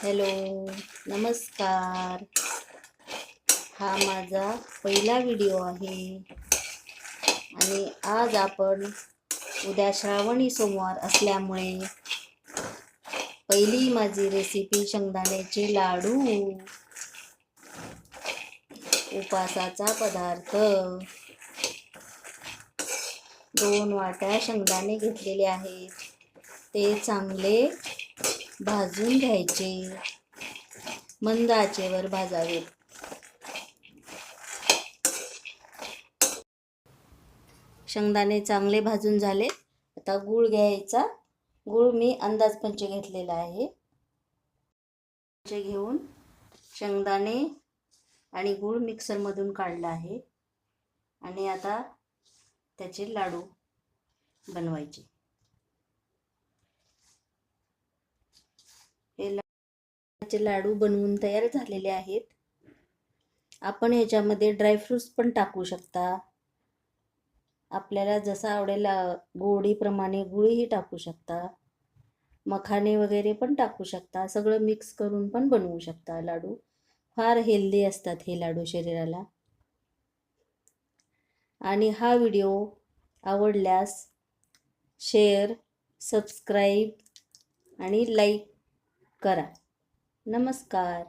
Hello, नमस्कार. हा माझा पहिला व्हिडिओ आहे आणि आज आपण उद्या श्रावणी सोमवार असल्यामुळे पहिली माझी रेसिपी शेंगदाण्याचे लाडू, उपासाचा पदार्थ. 2 वाट्या शेंगदाणे घेतलेले आहेत. ते चांगले भाजून घ्यायचे, मंद आचेवर भाजावेत. शेंगदाणे चांगले भाजून झाले. आता गूळ घ्यायचा. गूळ मी अंदाजपंचे घेतलेला आहे. घेऊन शेंगदाणे आणि गूळ मिक्सरमधून काढला आहे आणि आता त्याचे लाडू बनवायचे. हे लाडू बनवून तयार झालेले आहेत. आपण ह्याच्यामध्ये ड्रायफ्रूट्स पण टाकू शकता. आपल्याला जसा आवडेल गोडीप्रमाणे गुळही टाकू शकता, मखाने वगैरे पण टाकू शकता. सगळं मिक्स करून पण बनवू शकता लाडू. फार हेल्दी असतात हे लाडू शरीराला. आणि हा व्हिडिओ आवडल्यास शेअर, सबस्क्राईब आणि लाईक करा. नमस्कार.